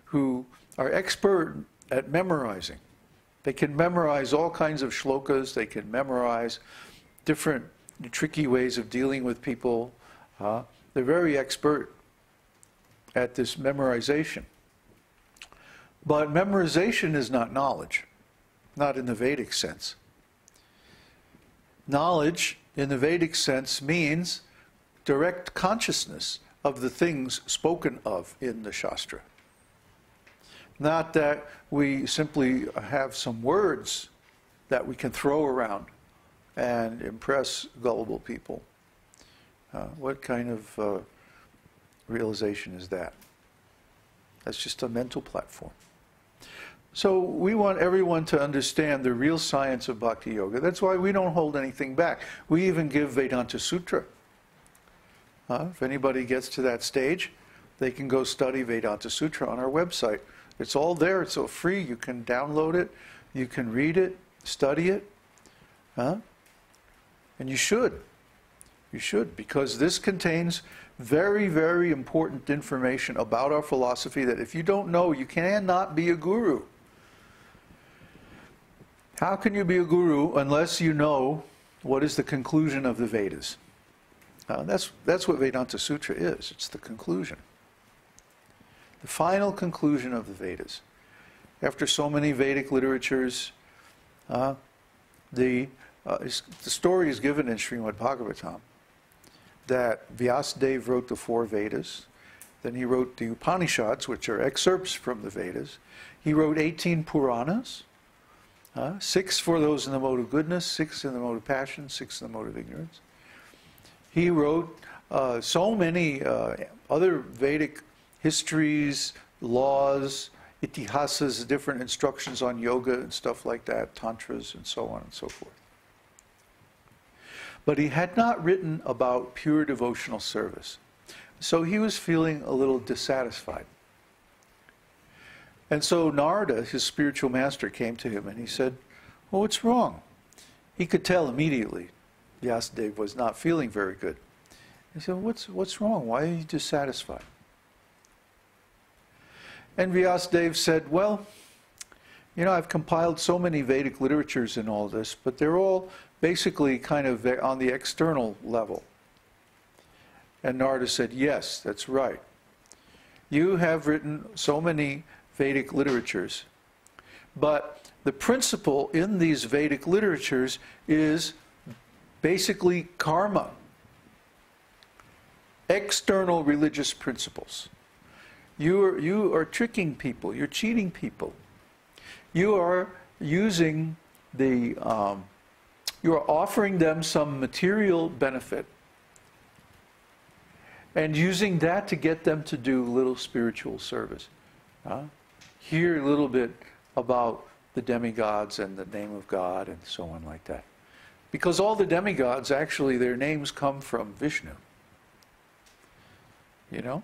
who are expert at memorizing. They can memorize all kinds of shlokas. They can memorize different tricky ways of dealing with people. They're very expert at this memorization. But memorization is not knowledge, not in the Vedic sense. Knowledge in the Vedic sense means direct consciousness of the things spoken of in the Shastra. Not that we simply have some words that we can throw around and impress gullible people. What kind of realization is that? That's just a mental platform. So we want everyone to understand the real science of Bhakti Yoga. That's why we don't hold anything back. We even give Vedānta-sūtra. If anybody gets to that stage, they can go study Vedānta-sūtra on our website. It's all there. It's all free. You can download it. You can read it, study it. And you should. You should, because this contains very, very important information about our philosophy that if you don't know, you cannot be a guru. How can you be a guru unless you know what is the conclusion of the Vedas? That's what Vedānta-sūtra is. It's the conclusion. The final conclusion of the Vedas. After so many Vedic literatures, the story is given in Śrīmad-Bhāgavatam that Vyasadeva wrote the 4 Vedas. Then he wrote the Upanishads, which are excerpts from the Vedas. He wrote 18 Puranas, 6 for those in the mode of goodness, 6 in the mode of passion, 6 in the mode of ignorance. He wrote so many other Vedic histories, laws, itihasas, different instructions on yoga and stuff like that, tantras and so on and so forth. But he had not written about pure devotional service. So he was feeling a little dissatisfied. And so Narada, his spiritual master, came to him and he said, well, what's wrong? He could tell immediately Vyasadeva was not feeling very good. He said, what's wrong? Why are you dissatisfied? And Vyasadeva said, well, you know, I've compiled so many Vedic literatures in all this, but they're all basically kind of on the external level. And Narada said, yes, that's right. You have written so many Vedic literatures, but the principle in these Vedic literatures is basically karma, external religious principles. You are tricking people, you're cheating people. You are using the, you are offering them some material benefit and using that to get them to do little spiritual service. Hear a little bit about the demigods and the name of God and so on like that. Because all the demigods, actually, their names come from Vishnu. You know?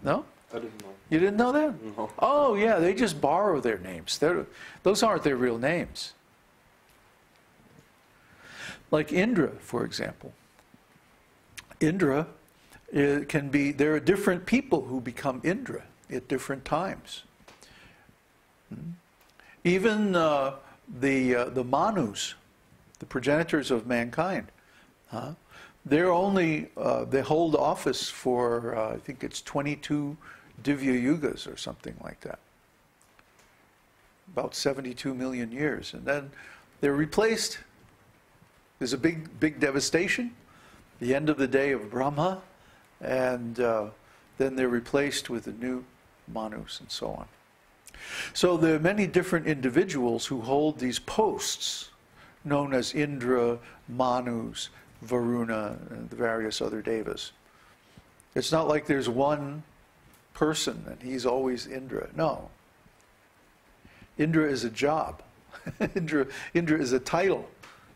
No? I didn't know. You didn't know that? No. Oh, yeah, they just borrow their names. Those aren't their real names. Like Indra, for example. Indra can be, there are different people who become Indra at different times. Even the Manus, the progenitors of mankind, they're only, they hold office for, I think it's 22 Divya Yugas or something like that. About 72 million years. And then they're replaced. There's a big devastation, the end of the day of Brahma, and then they're replaced with the new Manus and so on. So there are many different individuals who hold these posts, known as Indra, Manus, Varuna, and the various other devas. It's not like there's one person and he's always Indra. No. Indra is a job. Indra is a title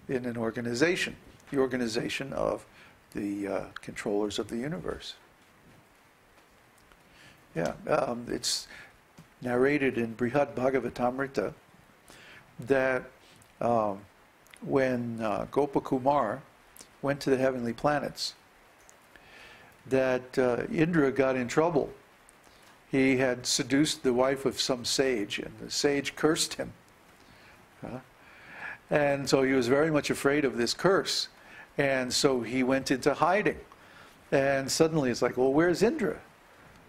in an organization, the organization of the controllers of the universe. Yeah, it's narrated in Śrīmad-Bhāgavatam that when Gopakumar went to the heavenly planets, that Indra got in trouble He had seduced the wife of some sage, and the sage cursed him. And so he was very much afraid of this curse. And so he went into hiding. And suddenly it's like, well, where's Indra?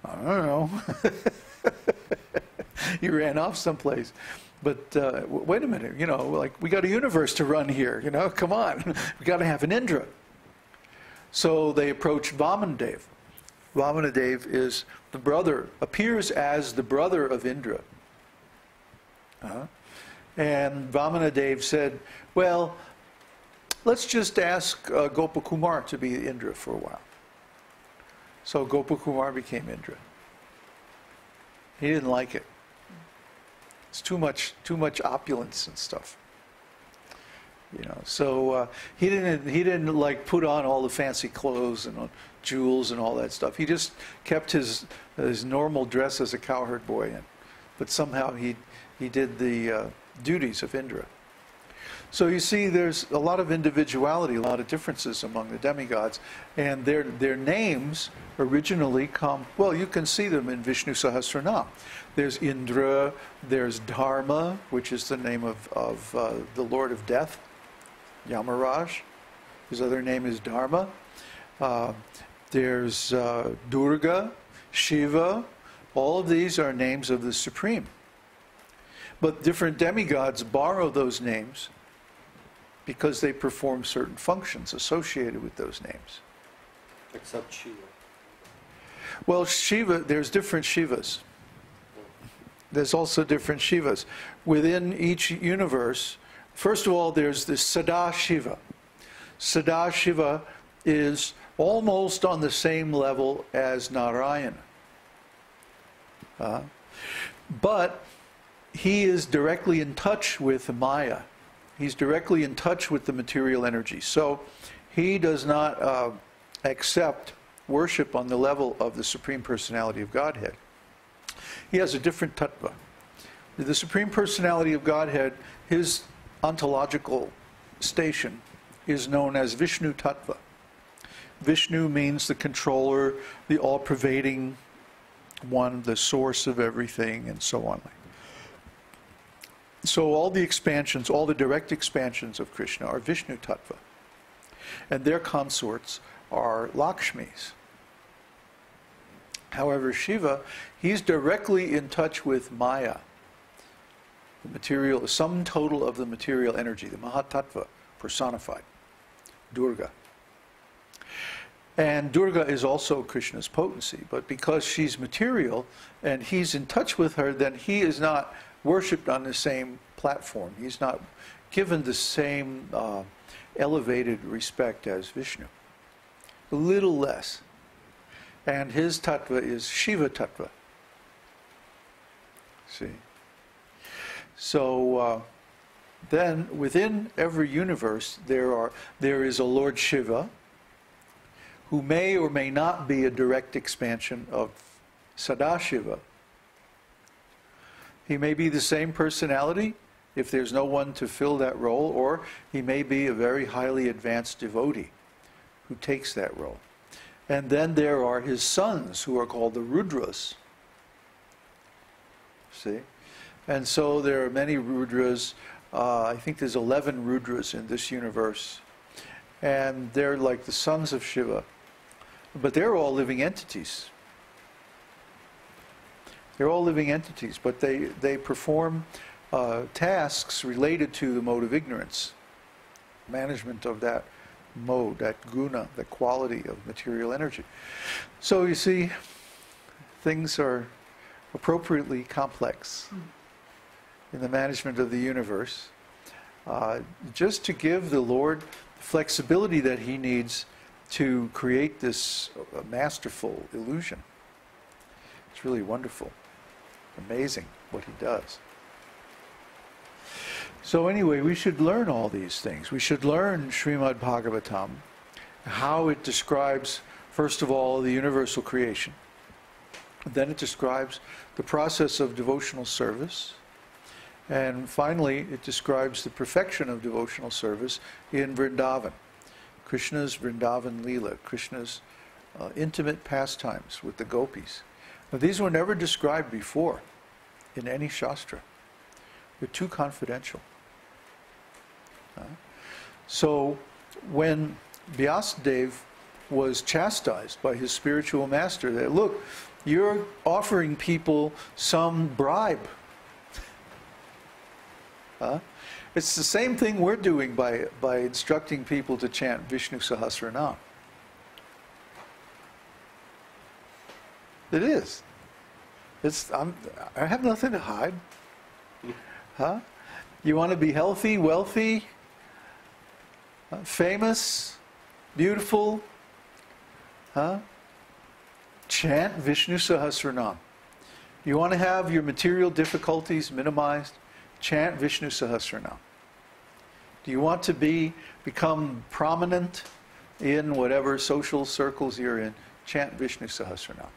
I don't know. He ran off someplace. But wait a minute, you know, like, we got a universe to run here, you know, come on. We got to have an Indra. So they approached Vamanadev. Vamanadev is the brother, appears as the brother of Indra. And Vamanadev said, well, let's just ask Gopakumar to be Indra for a while. So Gopakumar became Indra. He didn't like it. It's too much opulence and stuff. You know, so he didn't like put on all the fancy clothes and jewels and all that stuff. He just kept his normal dress as a cowherd boy in, but somehow he did the duties of Indra. So you see, there's a lot of individuality, a lot of differences among the demigods, and their names originally come. Well, you can see them in Vishnu Sahasranam. There's Indra, there's Dharma, which is the name of the Lord of Death, Yamaraj. His other name is Dharma. There's Durga, Shiva. All of these are names of the Supreme. But different demigods borrow those names because they perform certain functions associated with those names. Except Shiva. Well, Shiva, there's different Shivas. There's also different Shivas. Within each universe, first of all, there's the Sadashiva. Sadashiva is almost on the same level as Narayana. But he is directly in touch with Maya. He's directly in touch with the material energy. So he does not accept worship on the level of the Supreme Personality of Godhead. He has a different tattva. The Supreme Personality of Godhead, his ontological station is known as Vishnu Tattva. Vishnu means the controller, the all-pervading one, the source of everything, and so on. So all the expansions, all the direct expansions of Krishna are Vishnu Tattva. And their consorts are Lakshmis. However, Shiva, he's directly in touch with Maya, the material, the sum total of the material energy, the Mahatattva, personified, Durga. And Durga is also Krishna's potency, but because she's material and he's in touch with her, then he is not worshipped on the same platform. He's not given the same elevated respect as Vishnu. A little less. And his tattva is Shiva tattva. See? So then within every universe there is a Lord Shiva who may or may not be a direct expansion of Sadashiva. He may be the same personality if there's no one to fill that role, or he may be a very highly advanced devotee who takes that role. And then there are his sons, who are called the Rudras. See? And so there are many Rudras. I think there's 11 Rudras in this universe. And they're like the sons of Shiva. But they're all living entities. They're all living entities, but they perform tasks related to the mode of ignorance, management of that mode, that guna, the quality of material energy. So you see, things are appropriately complex in the management of the universe, just to give the Lord the flexibility that he needs to create this masterful illusion. It's really wonderful, amazing what he does. So anyway, we should learn all these things. We should learn Śrīmad-Bhāgavatam, how it describes, first of all, the universal creation. Then it describes the process of devotional service. And finally, it describes the perfection of devotional service in Vrindavan. Krishna's Vrindavan Leela, Krishna's intimate pastimes with the gopis. Now, these were never described before in any Shastra. They're too confidential. So when Vyasadeva was chastised by his spiritual master that, look, you're offering people some bribe. It's the same thing we're doing by instructing people to chant Vishnu Sahasranam. It is. I have nothing to hide. You want to be healthy, wealthy, famous, beautiful? Chant Vishnu Sahasranam. You want to have your material difficulties minimized? Chant Vishnu Sahasranam. Do you want to become prominent in whatever social circles you're in? Chant Vishnu Sahasranam.